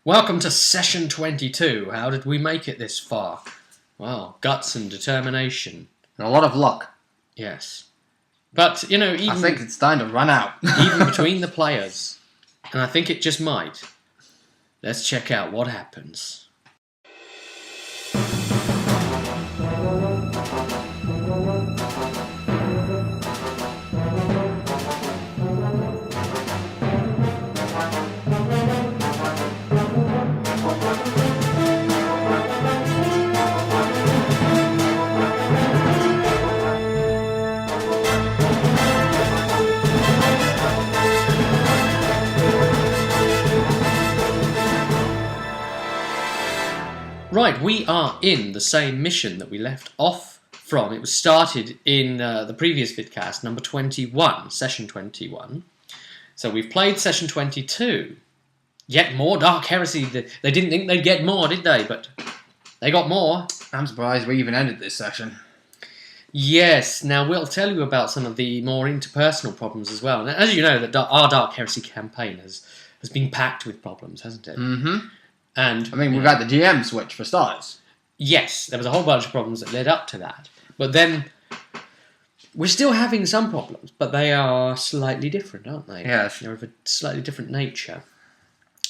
Welcome to session 22. How did we make it this far? Well, guts and determination. And a lot of luck. Yes. But, you know, even... I think it's time to run out. even between the players. And I think it just might. Let's check out what happens. Right, we are in the same mission that we left off from. It was started in the previous vidcast, number 21, session 21. So we've played session 22. Yet more Dark Heresy. They didn't think they'd get more, did they? But they got more. I'm surprised we even ended this session. Yes, now we'll tell you about some of the more interpersonal problems as well. And as you know, our Dark Heresy campaign has been packed with problems, hasn't it? Mm-hmm. And I mean, we've had the GM switch for starters. Yes, there was a whole bunch of problems that led up to that. But then, we're still having some problems, but they are slightly different, aren't they? Yes. They're of a slightly different nature.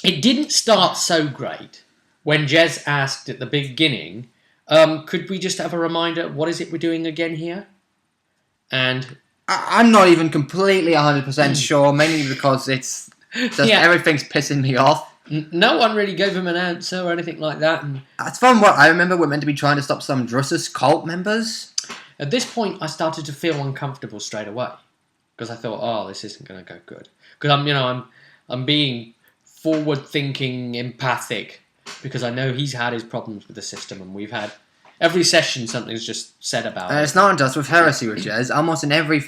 It didn't start so great when Jez asked at the beginning, could we just have a reminder, what is it we're doing again here? And I'm not even completely 100% sure, mainly because it's just everything's pissing me off. No one really gave him an answer or anything like that. And as from what I remember, we're meant to be trying to stop some Drusus cult members. At this point, I started to feel uncomfortable straight away because I thought, "Oh, this isn't going to go good." Because I'm being forward-thinking, empathic, because I know he's had his problems with the system, and we've had every session something's just said about it. It's not just with Heresy, which is almost in every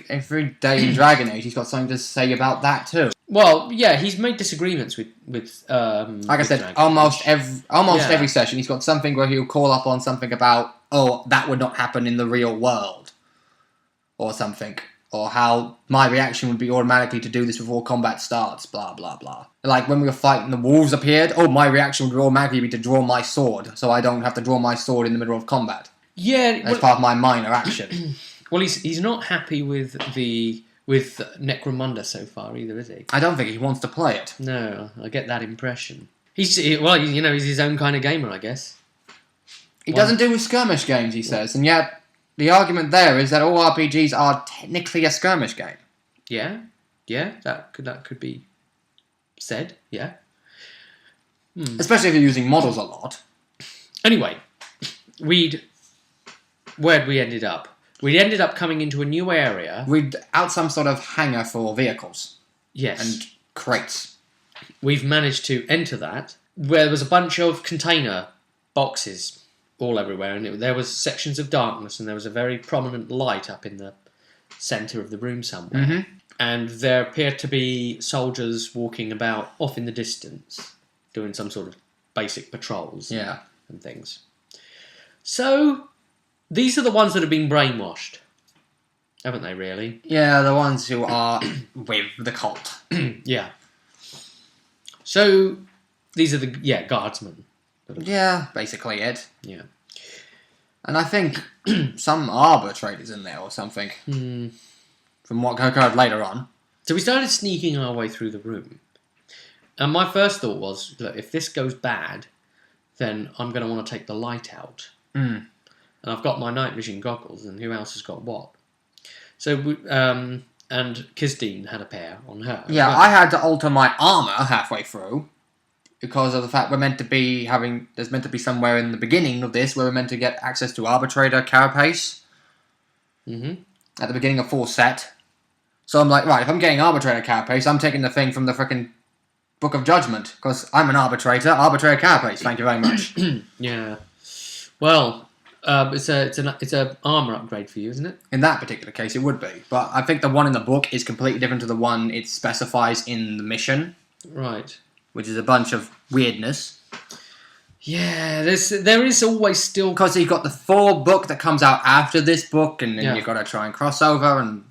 day in Dragon Age, he's got something to say about that too. Well, yeah, he's made disagreements with like I said, almost every session he's got something where he'll call up on something about, oh, that would not happen in the real world, or something, or how my reaction would be automatically to do this before combat starts, blah blah blah. Like when we were fighting, the wolves appeared. Oh, my reaction would automatically be to draw my sword, so I don't have to draw my sword in the middle of combat. Yeah, as part of my minor action. Well, he's not happy with Necromunda so far either, is he? I don't think he wants to play it. No, I get that impression. He's his own kind of gamer, I guess. He doesn't do skirmish games, he says, and yet the argument there is that all RPGs are technically a skirmish game. Yeah, that could be said. Yeah, especially if you're using models a lot. Anyway, where'd we ended up? We ended up coming into a new area. We'd out some sort of hangar for vehicles. Yes. And crates. We've managed to enter that, where there was a bunch of container boxes all everywhere, and there was sections of darkness, and there was a very prominent light up in the centre of the room somewhere. Mm-hmm. And there appeared to be soldiers walking about off in the distance, doing some sort of basic patrols and things. So... these are the ones that have been brainwashed, haven't they, really? Yeah, the ones who are with the cult. Yeah. So, these are the, guardsmen. Yeah, basically it. Yeah. And I think some arbitrators in there or something. From what occurred later on. So we started sneaking our way through the room. And my first thought was, look, if this goes bad, then I'm going to want to take the light out. And I've got my night vision goggles, and who else has got what? So, and Kizdeen had a pair on her. Yeah, I had to alter my armour halfway through, because of the fact there's meant to be somewhere in the beginning of this where we're meant to get access to Arbitrator Carapace. Mm-hmm. At the beginning of full set. So I'm like, right, if I'm getting Arbitrator Carapace, I'm taking the thing from the frickin' Book of Judgment, because I'm an Arbitrator Carapace, thank you very much. Yeah. Well... it's a armour upgrade for you, isn't it? In that particular case, it would be. But I think the one in the book is completely different to the one it specifies in the mission. Right. Which is a bunch of weirdness. Yeah, there is always still... because you've got the full book that comes out after this book, and then you've got to try and cross over, and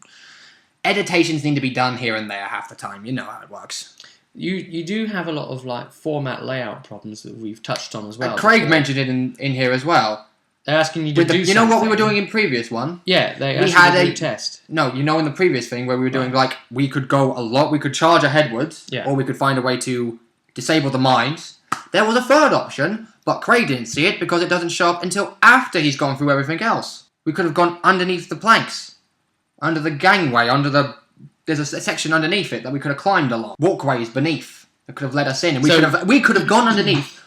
editations need to be done here and there half the time. You know how it works. You do have a lot of like format layout problems that we've touched on as well. Craig mentioned it in here as well. They're asking you to do something. You know what we were doing in previous one? Yeah, they asked you to do a test. No, you know in the previous thing where we were doing like we could go a lot, we could charge aheadwards, or we could find a way to disable the mines. There was a third option, but Craig didn't see it because it doesn't show up until after he's gone through everything else. We could have gone underneath the planks, under the gangway, there's a section underneath it that we could have climbed along. Walkways beneath that could have led us in, and we could have gone underneath,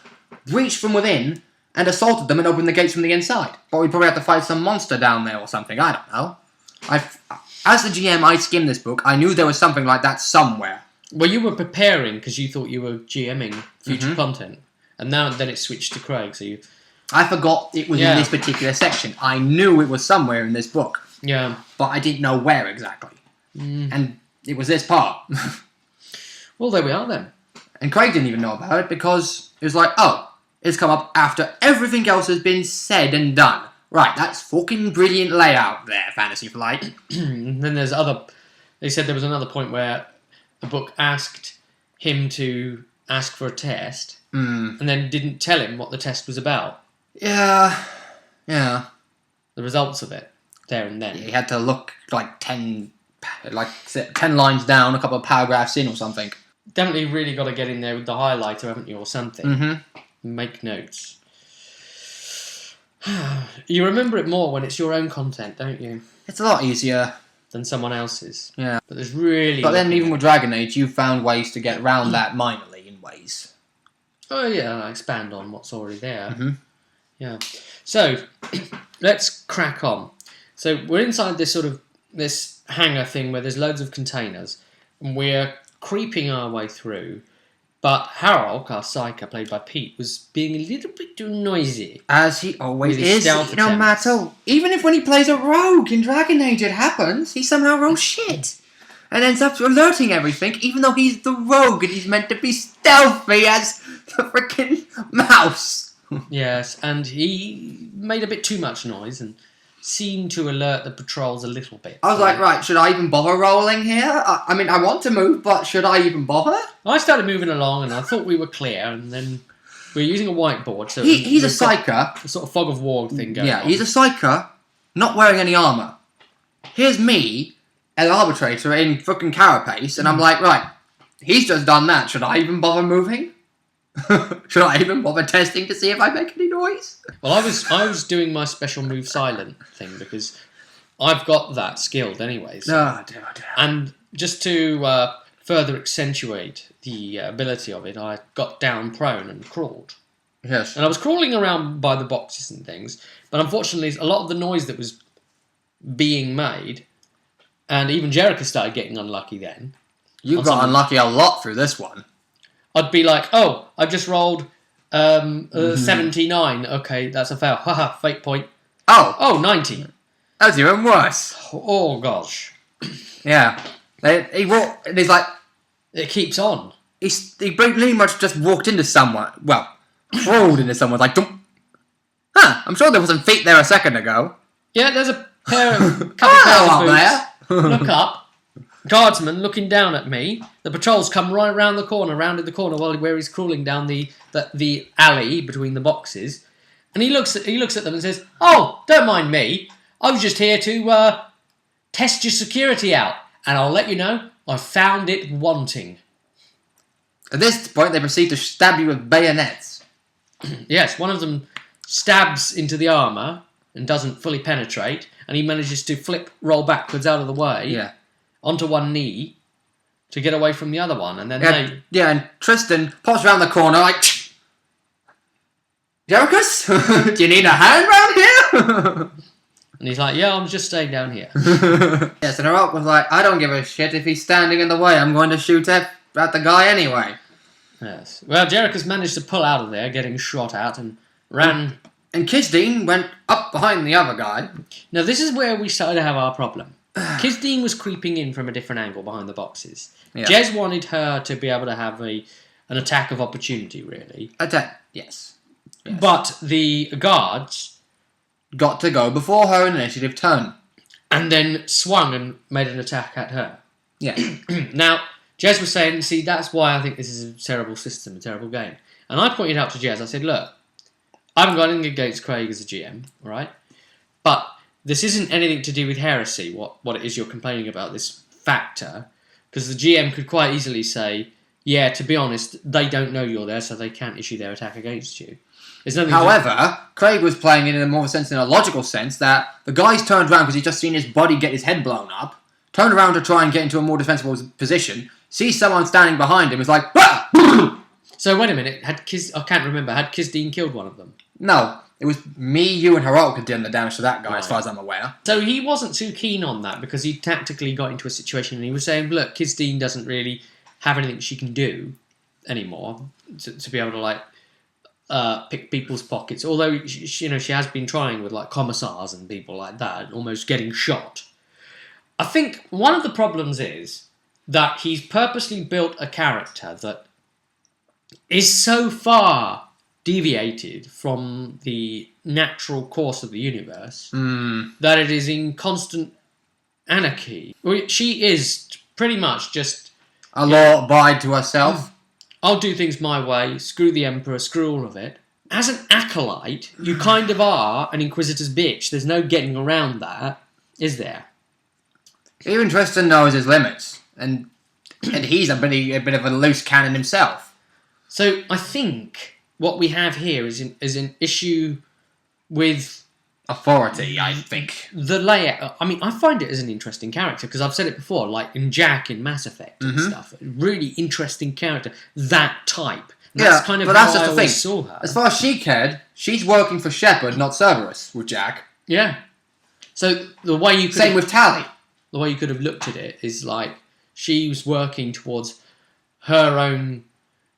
reached from within, and assaulted them and opened the gates from the inside. But we'd probably have to fight some monster down there or something. I don't know. As the GM, I skimmed this book. I knew there was something like that somewhere. Well, you were preparing because you thought you were GMing future content, and then it switched to Craig. So I forgot it was in this particular section. I knew it was somewhere in this book. Yeah, but I didn't know where exactly. And it was this part. Well, there we are then. And Craig didn't even know about it because it was like, oh, it's come up after everything else has been said and done. Right, that's fucking brilliant layout there, Fantasy Flight. And then they said there was another point where the book asked him to ask for a test and then didn't tell him what the test was about. Yeah. The results of it, there and then. Yeah, he had to look like 10 lines down, a couple of paragraphs in or something. Definitely really got to get in there with the highlighter, haven't you, or something. Mm-hmm. Make notes. You remember it more when it's your own content, don't you? It's a lot easier than someone else's. Yeah. But there's really... But then even with Dragon Age, you found ways to get around that minorly in ways. Oh, yeah, I expand on what's already there. Mm-hmm. Yeah. So, let's crack on. So, we're inside this hangar thing where there's loads of containers, and we're creeping our way through, but Harold, our psyker, played by Pete, was being a little bit too noisy. As he always is, no matter... Even if when he plays a rogue in Dragon Age it happens, he somehow rolls shit. And ends up alerting everything, even though he's the rogue and he's meant to be stealthy as the frickin' mouse. Yes, and he made a bit too much noise and seemed to alert the patrols a little bit. I was like, right, should I even bother rolling here? I mean, I want to move, but should I even bother? I started moving along and I thought we were clear, and then we were using a whiteboard. So he's a psyker. A sort of fog of war thing going on. Yeah, he's a psyker, not wearing any armour. Here's me, an arbitrator in fucking carapace, and I'm like, right, he's just done that. Should I even bother moving? Should I even bother testing to see if I make any noise? Well, I was doing my special move silent thing because I've got that skilled anyway. So. Oh, dear. And just to further accentuate the ability of it, I got down prone and crawled. Yes. And I was crawling around by the boxes and things, but unfortunately a lot of the noise that was being made, and even Jericho started getting unlucky then. You got unlucky a lot through this one. I'd be like, oh, I've just rolled 79. Okay, that's a fail. Haha, fake point. Oh, 90. That's even worse. Oh, gosh. Yeah. He's like... It keeps on. He pretty much just walked into someone. Well, crawled into someone. Like, I'm sure there wasn't feet there a second ago. Yeah, there's a pair of... couple pairs of boots. Look up. Guardsman looking down at me. The patrols come right rounded the corner where he's crawling down the alley between the boxes, and he looks at them and says, "Oh, don't mind me. I was just here to test your security out, and I'll let you know I found it wanting." At this point, they proceed to stab you with bayonets. Yes, one of them stabs into the armour and doesn't fully penetrate, and he manages to roll backwards out of the way. Yeah. Onto one knee to get away from the other one, and then and Tristan pops around the corner like, Jerichus, do you need a hand round here? And he's like, yeah, I'm just staying down here. Yes, and Herald was like, I don't give a shit if he's standing in the way, I'm going to shoot at the guy anyway. Yes. Well, Jerichus managed to pull out of there, getting shot at, and ran... And Kisdeen went up behind the other guy. Now, this is where we started to have our problem. Kisdeen was creeping in from a different angle behind the boxes. Yeah. Jez wanted her to be able to have an attack of opportunity, really. Yes. But the guards... got to go before her initiative turn. And then swung and made an attack at her. Yeah. Now, Jez was saying, see, that's why I think this is a terrible system, a terrible game. And I pointed out to Jez, I said, look, I haven't got anything against Craig as a GM, all right? But this isn't anything to do with Heresy, what it is you're complaining about, this factor, because the GM could quite easily say, yeah, to be honest, they don't know you're there, so they can't issue their attack against you. However, Craig was playing it in a more sense, in a logical sense, that the guy's turned around because he's just seen his buddy get his head blown up, turned around to try and get into a more defensible position, sees someone standing behind him, is like, ah! So wait a minute, I can't remember, had Kizdeen killed one of them? No, it was me, you, and Heroic had done the damage to that guy, as far as I'm aware. So he wasn't too keen on that, because he tactically got into a situation, and he was saying, look, Kizdeen doesn't really have anything she can do anymore to be able to, like, pick people's pockets, although she has been trying with like commissars and people like that, almost getting shot. I think one of the problems is that he's purposely built a character that is so far deviated from the natural course of the universe that it is in constant anarchy. She is pretty much just a law abide to herself. I'll do things my way, screw the Emperor, screw all of it. As an acolyte, you kind of are an Inquisitor's bitch. There's no getting around that, is there? Even Tristan knows his limits, and he's a bit of a loose cannon himself. So I think what we have here is an issue with authority, I think. The layout. I mean, I find it as an interesting character, because I've said it before, like in Jack in Mass Effect and stuff. Really interesting character. That type. That's kind of how I always saw her. As far as she cared, she's working for Shepard, not Cerberus, with Jack. Yeah. So the way you could... Same with Tally. The way you could have looked at it is like she was working towards her own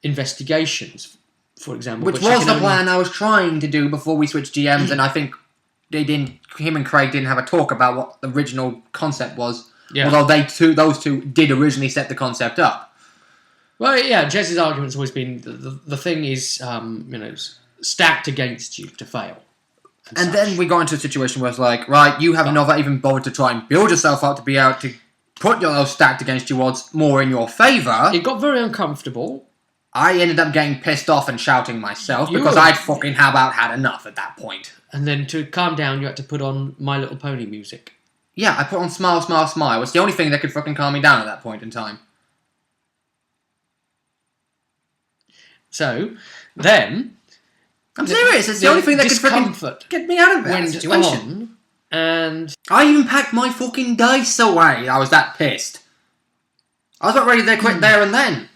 investigations, for example. Which was the plan I was trying to do before we switched GMs, and I think him and Craig didn't have a talk about what the original concept was. Yeah. Although those two did originally set the concept up. Well, yeah, Jez's argument's always been the thing is, stacked against you to fail. And then we got into a situation where it's like, right, you have not even bothered to try and build yourself up to be able to put your stacked against you odds more in your favour. It got very uncomfortable. I ended up getting pissed off and shouting myself because I'd fucking had enough at that point. And then to calm down, you had to put on My Little Pony music. Yeah, I put on Smile, Smile, Smile. It's the only thing that could fucking calm me down at that point in time. So, then... I'm serious, it's the only thing that could fucking get me out of that situation. And... I even packed my fucking dice away. I was that pissed. I was not ready to quit there and then.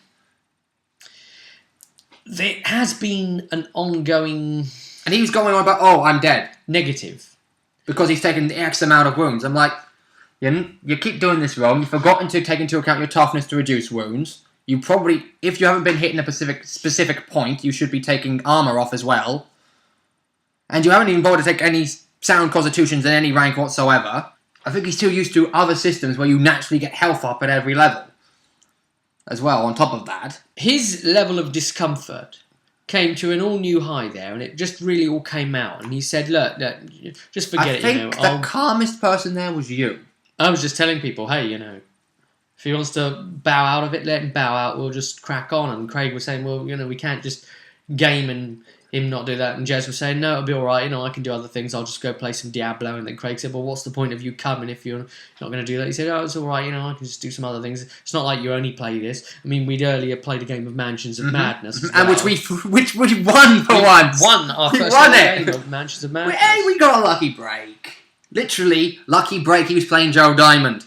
There has been an ongoing... And he was going on about, oh, I'm dead. Negative. Because he's taken the X amount of wounds. I'm like, you keep doing this wrong. You've forgotten to take into account your toughness to reduce wounds. You probably, if you haven't been hitting a specific point, you should be taking armour off as well. And you haven't even bothered to take any sound constitutions in any rank whatsoever. I think he's too used to other systems where you naturally get health up at every level. As well, on top of that. His level of discomfort came to an all-new high there, and it just really all came out. And he said, look just forget it, I think the calmest person there was you. I was just telling people, hey, if he wants to bow out of it, let him bow out, we'll just crack on. And Craig was saying, well, we can't just game and him not do that. And Jez was saying, no, it'll be alright, I can do other things, I'll just go play some Diablo. And then Craig said, well, what's the point of you coming if you're not going to do that? He said, oh, it's alright, I can just do some other things. It's not like you only play this. I mean, we'd earlier played a game of Mansions of Madness as well. And which we won for once. Won our first game of Mansions of Madness. Hey, we got a lucky break. Literally, lucky break, he was playing Joe Diamond.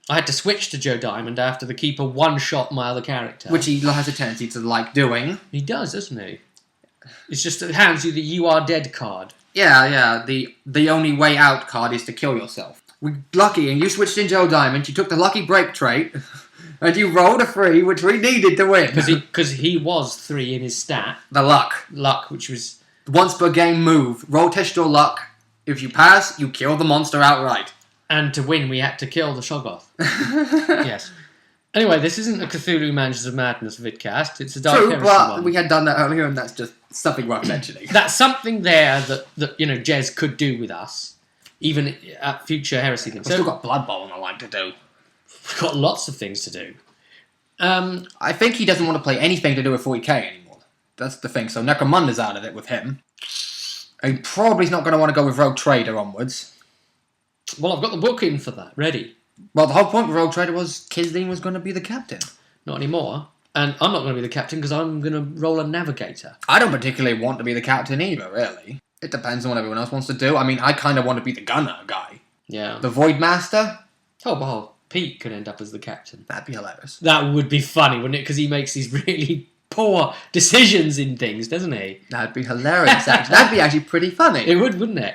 I had to switch to Joe Diamond after the keeper one-shot my other character. Which he has a tendency to like doing. He does, doesn't he? It's just that it hands you the You Are Dead card. Yeah. The only way out card is to kill yourself. We're lucky, and you switched in Joe Diamond, you took the lucky break trait, and you rolled a 3, which we needed to win. Because he was 3 in his stat. The luck. Luck, which was... Once per game move. Roll test your luck. If you pass, you kill the monster outright. And to win, we had to kill the Shoggoth. Yes. Anyway, this isn't a Cthulhu Mansions of Madness vidcast. It's a Dark Heresy one. We had done that earlier, and that's just something worth mentioning. That's something there that Jez could do with us, even at future Heresy things. We've still got Blood Bowl and the like to do. We've got lots of things to do. I think he doesn't want to play anything to do with 40k anymore. That's the thing. So Necromunda's out of it with him. He probably not going to want to go with Rogue Trader onwards. Well, I've got the book in for that, ready. Well, the whole point with Rogue Trader was Kisdeen was going to be the captain. Not anymore. And I'm not going to be the captain because I'm going to roll a navigator. I don't particularly want to be the captain either, really. It depends on what everyone else wants to do. I mean, I kind of want to be the gunner guy. Yeah. The Void Master? Oh, well, Pete could end up as the captain. That'd be hilarious. That would be funny, wouldn't it? Because he makes these really poor decisions in things, doesn't he? That'd be hilarious, actually. That'd be actually pretty funny. It would, wouldn't it?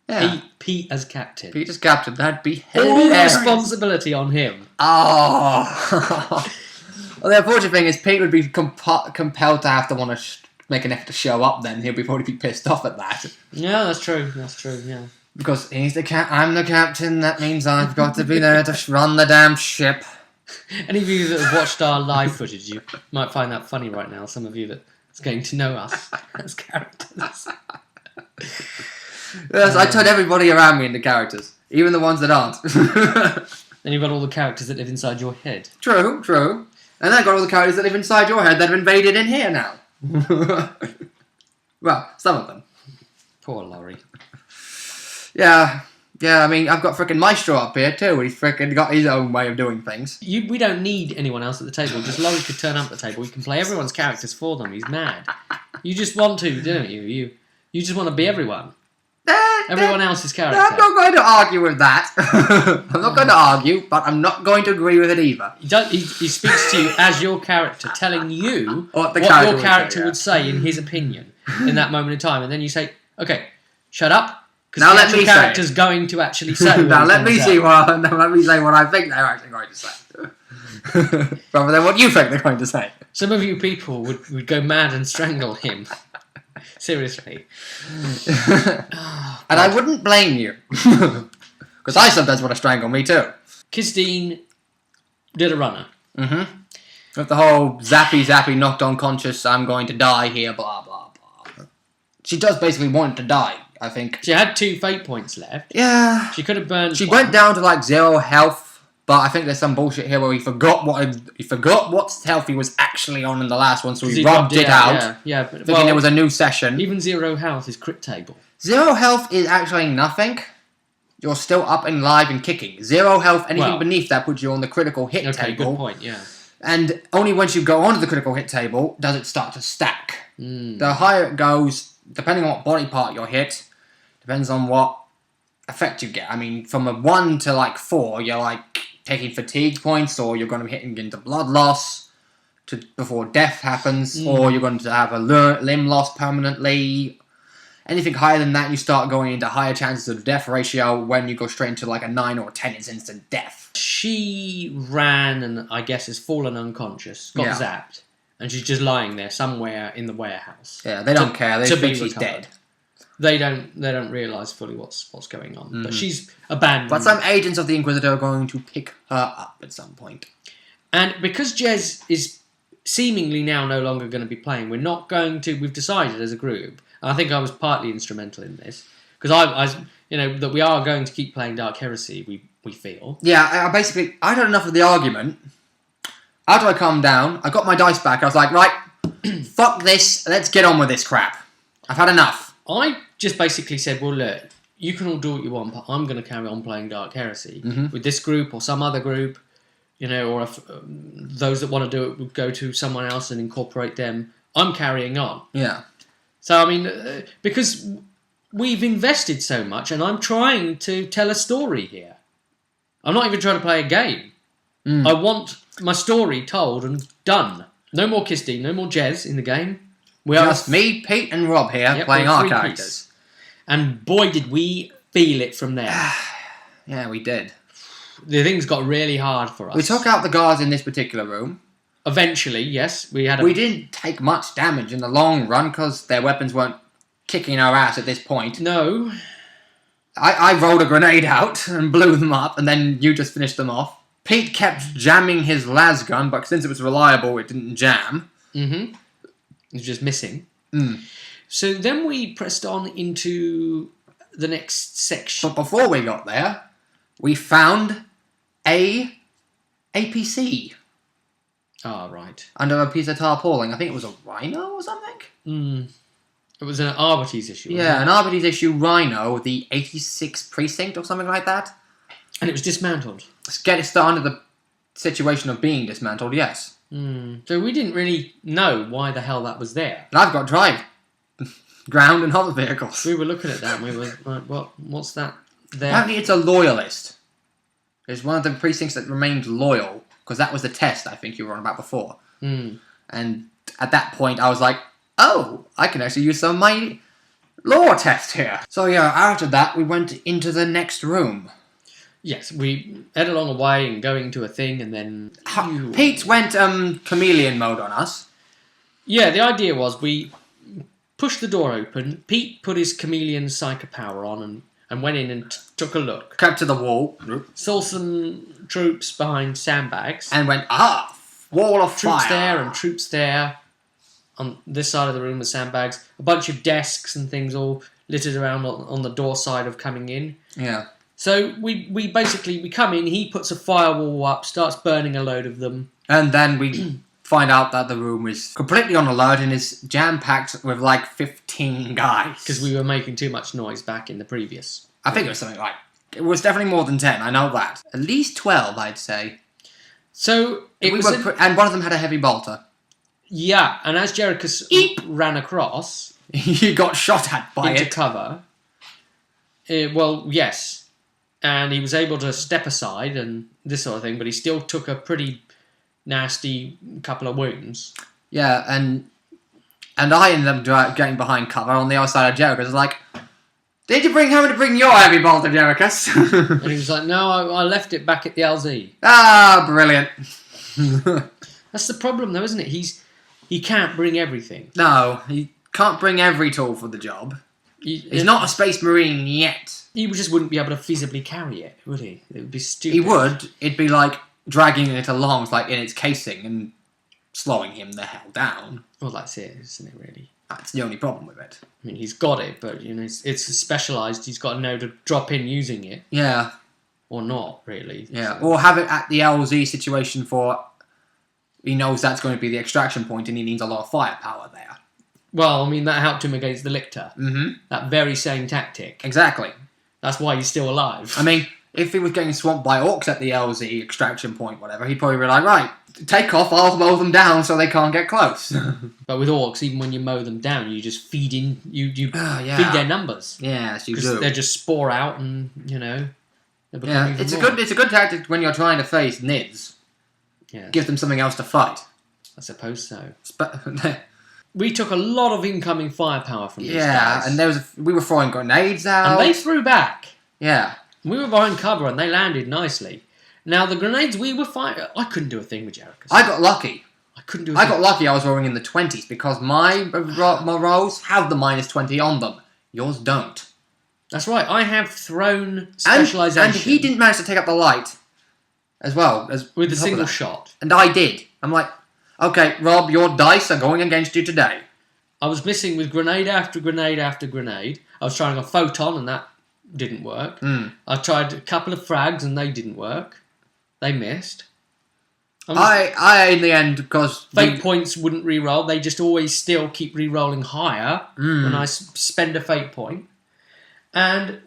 Yeah. Pete as captain. Pete as captain, that'd be All hilarious. the responsibility on him. Oh. Well, the unfortunate thing is Pete would be compelled to have to want to make an effort to show up then. He'll probably be pissed off at that. Yeah, that's true, yeah. Because he's I'm the captain, that means I've got to be there to run the damn ship. Any of you that have watched our live footage, you might find that funny right now. Some of you that's getting to know us as characters. Yes, I turned everybody around me into characters. Even the ones that aren't. Then you've got all the characters that live inside your head. True. And then I've got all the characters that live inside your head that have invaded in here now. Well, some of them. Poor Laurie. Yeah, I mean, I've got frickin' Maestro up here too. He's frickin' got his own way of doing things. We don't need anyone else at the table. Just Laurie could turn up at the table. We can play everyone's characters for them. He's mad. You just want to, don't you? You just want to be everyone. Everyone else's character. I'm not going to argue with that. I'm not going to argue, but I'm not going to agree with it either. He speaks to you as your character, telling you what your character would say in his opinion in that moment in time. And then you say, okay, shut up, because your character's going to actually say now let me say what I think they're actually going to say. Rather than what you think they're going to say. Some of you people would go mad and strangle him. Seriously. And I wouldn't blame you. Because I sometimes want to strangle me too. Kisdeen did a runner. Mm-hmm. With the whole zappy, knocked unconscious, I'm going to die here, blah, blah, blah. She does basically want to die, I think. She had 2 fate points left. Yeah. She could have burned She went down to like 0 health. But I think there's some bullshit here where he forgot what health he was actually on in the last one, so he rubbed it out. Yeah. Thinking it was a new session. Even 0 health is crit table. 0 health is actually nothing. You're still up and live and kicking. 0 health, anything beneath that puts you on the critical hit table. Okay, good point, yeah. And only once you go onto the critical hit table does it start to stack. The higher it goes, depending on what body part you're hit, depends on what effect you get. I mean, from a 1 to like 4, you're like taking fatigue points, or you're going to be hitting into blood loss before death happens, or you're going to have a limb loss permanently. Anything higher than that, you start going into higher chances of death ratio. When you go straight into like a 9 or 10, it's instant death. She ran and I guess has fallen unconscious, got zapped, and she's just lying there somewhere in the warehouse. Yeah, they don't care. They think she's dead. They don't realise fully what's going on. But she's abandoned. But some agents of the Inquisitor are going to pick her up at some point. And because Jez is seemingly now no longer going to be playing, we've decided as a group, and I think I was partly instrumental in this, because that we are going to keep playing Dark Heresy, we feel. Yeah, I had enough of the argument. After I calmed down, I got my dice back, I was like, right, fuck this, let's get on with this crap. I've had enough. I just basically said, well, look, you can all do what you want, but I'm going to carry on playing Dark Heresy with this group or some other group, or if those that want to do it would go to someone else and incorporate them. I'm carrying on. Yeah. So, I mean, because we've invested so much, and I'm trying to tell a story here. I'm not even trying to play a game. I want my story told and done. No more Kisdeen, no more Jez in the game. We just me, Pete, and Rob here playing our characters. And boy, did we feel it from there. Yeah, we did. The things got really hard for us. We took out the guards in this particular room. Eventually, yes. We didn't take much damage in the long run because their weapons weren't kicking our ass at this point. No. I rolled a grenade out and blew them up, and then you just finished them off. Pete kept jamming his las gun, but since it was reliable, it didn't jam. Mm-hmm. It was just missing. So then we pressed on into the next section. But before we got there, we found a APC. Ah, right. Under a piece of tarpaulin. I think it was a rhino or something? It was an Arbites issue, Yeah, an Arbites issue rhino, the 86th precinct or something like that. And it was dismantled. Get it started under the situation of being dismantled, yes. So we didn't really know why the hell that was there. And I've got drive. Ground and hover vehicles. We were looking at that and we were like, what's that there? Apparently it's a loyalist. It's one of the precincts that remained loyal, because that was the test I think you were on about before. And at that point I was like, oh, I can actually use some of my lore test here. So yeah, after that we went into the next room. Yes, we head along a way and going to a thing and then... Pete went chameleon mode on us. Yeah, the idea was we pushed the door open, Pete put his chameleon psycho power on and went in and took a look. Crept to the wall. Saw some troops behind sandbags. And went, wall of fire. Troops there and troops there. On this side of the room with sandbags. A bunch of desks and things all littered around on the door side of coming in. Yeah. So we basically come in, he puts a firewall up, starts burning a load of them. And then we find out that the room is completely on alert and is jam-packed with like 15 guys. Because we were making too much noise back in the previous. I think it was something like... It was definitely more than 10, I know that. At least 12, I'd say. So it was... and one of them had a heavy bolter. Yeah, and as Jericho ran across... he got shot at by into cover. Well, yes. And he was able to step aside and this sort of thing, but he still took a pretty nasty couple of wounds. Yeah, and I ended up getting behind cover on the other side of Jericho. I was like, did you bring your heavy bolter, Jericho? And he was like, no, I left it back at the LZ. Ah, brilliant. That's the problem, though, isn't it? He can't bring everything. No, he can't bring every tool for the job. He's not a space marine yet. He just wouldn't be able to feasibly carry it, would he? It would be stupid. He would. It'd be like dragging it along, like in its casing, and slowing him the hell down. Well, that's it, isn't it, really? That's the only problem with it. I mean, he's got it, but, it's specialised. He's got to know to drop in using it. Yeah. Or not, really. Yeah, So. or have it at the LZ situation for... He knows that's going to be the extraction point, and he needs a lot of firepower there. Well, I mean, that helped him against the Lictor. That very same tactic. Exactly. That's why he's still alive. I mean, if he was getting swamped by orcs at the LZ extraction point, whatever, he'd probably be like, right, take off, I'll mow them down so they can't get close. But with orcs, even when you mow them down, you just feed in, you feed their numbers. Yes, you do. Because they just spore out and, Yeah, it's a good tactic when you're trying to face Nids. Yeah. Give them something else to fight. I suppose so. Yeah, We took a lot of incoming firepower from these guys. and we were throwing grenades out. And they threw back. Yeah. We were behind cover and they landed nicely. Now, the grenades we were firing... I couldn't do a thing with Jericho. I got lucky. I couldn't do a thing. I got lucky I was rolling in the 20s because my rolls have the -20 on them. Yours don't. That's right. I have thrown specialisation. And he didn't manage to take up the light as well. With a single shot. And I did. I'm like... Okay, Rob, your dice are going against you today. I was missing with grenade after grenade after grenade. I was trying a photon and that didn't work. I tried a couple of frags and they didn't work. They missed. I in the end, because... Fate points wouldn't re-roll. They just always still keep re-rolling higher when I spend a fate point. And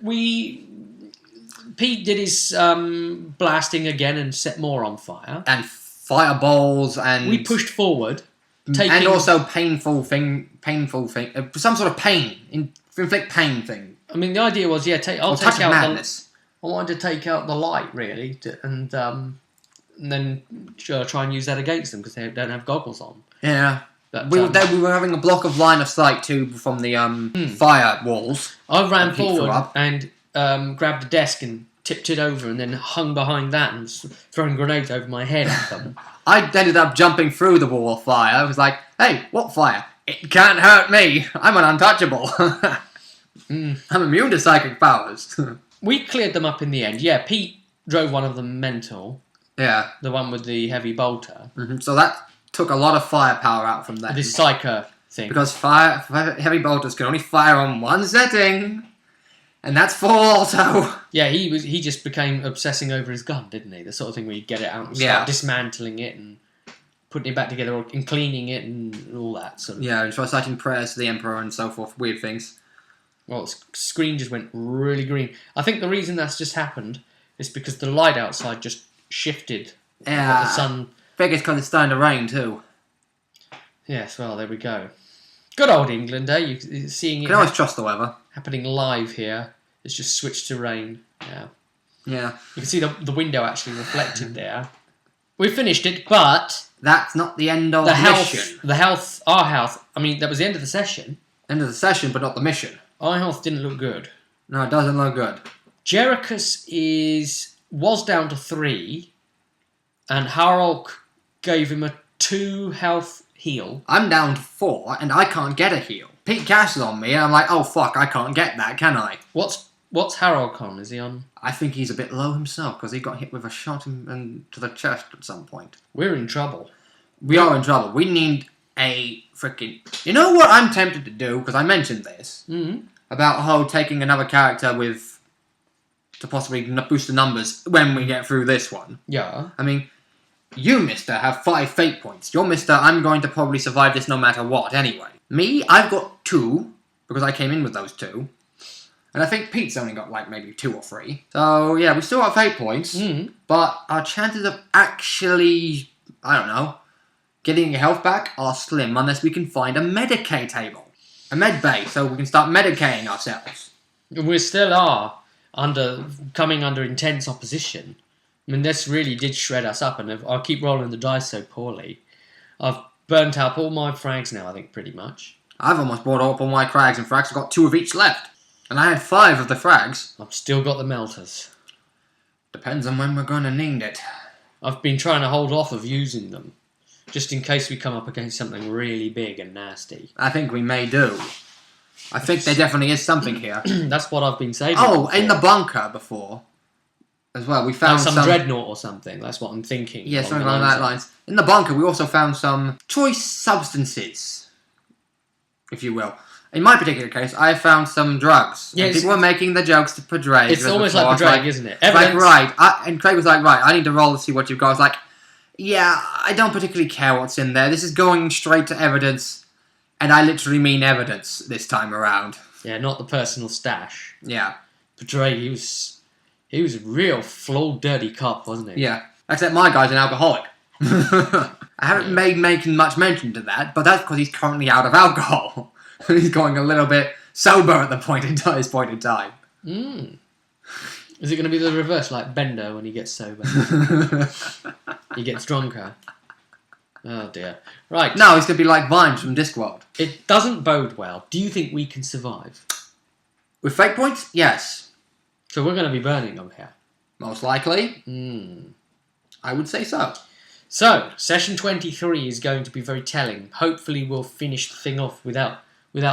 Pete did his blasting again and set more on fire. And fireballs and... We pushed forward. And also painful thing, some sort of pain, inflict pain thing. I mean, the idea was, I'll take out madness. I wanted to take out the light, really, and then try and use that against them because they don't have goggles on. Yeah. But, we were having a block of line of sight too from the fire walls. I ran forward and grabbed a desk and tipped it over and then hung behind that and throwing grenades over my head at them. I ended up jumping through the wall of fire. I was like, hey, what fire? It can't hurt me. I'm an untouchable. I'm immune to psychic powers. We cleared them up in the end. Yeah, Pete drove one of them mental. Yeah. The one with the heavy bolter. So that took a lot of firepower out from that. This psycho thing. Because heavy bolters can only fire on one setting. And that's full auto. Yeah, he just became obsessing over his gun, didn't he? The sort of thing where you get it out and start dismantling it and putting it back together and cleaning it and all that sort of. Yeah, and reciting prayers to the Emperor and so forth. Weird things. Well, the screen just went really green. I think the reason that's just happened is because the light outside just shifted. Yeah, The sun. I think it's because it's starting to rain too. Yes, well, there we go. Good old England, eh? You're seeing it. You can always trust the weather. Happening live here. It's just switched to rain. Yeah. Yeah. You can see the window actually reflected there. We finished it, but that's not the end of the mission. Our health. I mean, that was the end of the session. End of the session, but not the mission. Our health didn't look good. No, it doesn't look good. Jerichus was down to 3, and Harolk gave him a 2 health heal. I'm down to 4, and I can't get a heal. Pete Cash is on me, and I'm like, oh fuck, I can't get that, can I? What's Harolk on? Is he on? I think he's a bit low himself, because he got hit with a shot to the chest at some point. We're in trouble. We are in trouble. We need a freaking... You know what I'm tempted to do, because I mentioned this, about taking another character to possibly boost the numbers when we get through this one. Yeah. I mean, you, mister, have 5 fate points. You're mister, I'm going to probably survive this no matter what, anyway. Me, I've got 2, because I came in with those 2. And I think Pete's only got, like, maybe 2 or 3. So, yeah, we still have fate points, but our chances of actually, I don't know, getting your health back are slim unless we can find a Medicae table. A med bay, so we can start medicating ourselves. We still are coming under intense opposition. I mean, this really did shred us up, and I keep rolling the dice so poorly. I've burnt up all my frags now, I think, pretty much. I've almost brought up all my crags and frags. I've got 2 of each left. And I had 5 of the frags. I've still got the melters. Depends on when we're going to need it. I've been trying to hold off of using them, just in case we come up against something really big and nasty. I think we may do. I think there definitely is something here. That's what I've been saving. Oh, in the bunker before, as well, we found some dreadnought or something. That's what I'm thinking. Yeah, something along that lines. In the bunker, we also found some choice substances, if you will. In my particular case, I found some drugs. Yeah, and people were making the jokes to Padraig. It's almost like Padraig, isn't it? Like, right. And Craig was like, right, I need to roll to see what you've got. I was like, yeah, I don't particularly care what's in there. This is going straight to evidence. And I literally mean evidence this time around. Yeah, not the personal stash. Yeah. Padraig, he was a real flawed, dirty cop, wasn't he? Yeah. Except my guy's an alcoholic. I haven't made making much mention to that, but that's because he's currently out of alcohol. He's going a little bit sober at this point in time. Is it going to be the reverse, like Bender when he gets sober? He gets drunker. Oh dear. Right. No, he's going to be like Vimes from Discworld. It doesn't bode well. Do you think we can survive? With fate points? Yes. So we're going to be burning them here? Most likely. I would say so. So, session 23 is going to be very telling. Hopefully we'll finish the thing off without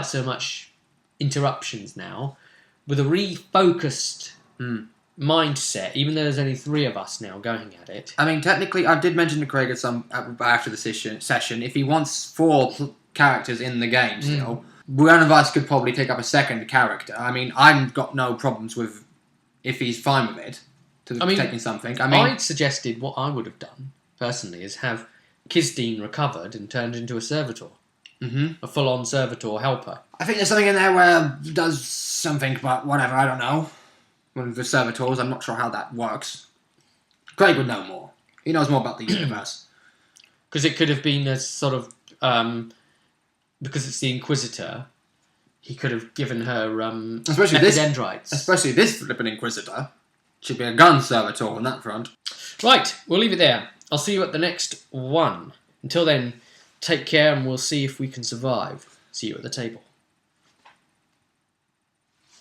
so much interruptions now. With a refocused mindset, even though there's only 3 of us now going at it. I mean, technically, I did mention to Craig after the session, if he wants 4 characters in the game still, one of us could probably take up a second character. I mean, I've got no problems with, if he's fine with it, taking something. I suggested what I would have done, personally, is have Kisdeen recovered and turned into a servitor. A full-on servitor helper. I think there's something in there where it does something, but whatever, I don't know. One of the servitors, I'm not sure how that works. Craig would know more. He knows more about the universe. Because it could have been a sort of... because it's the Inquisitor, he could have given her dendrites. Especially this flippin' Inquisitor. Should be a gun servitor on that front. Right, we'll leave it there. I'll see you at the next one. Until then, take care and we'll see if we can survive. See you at the table.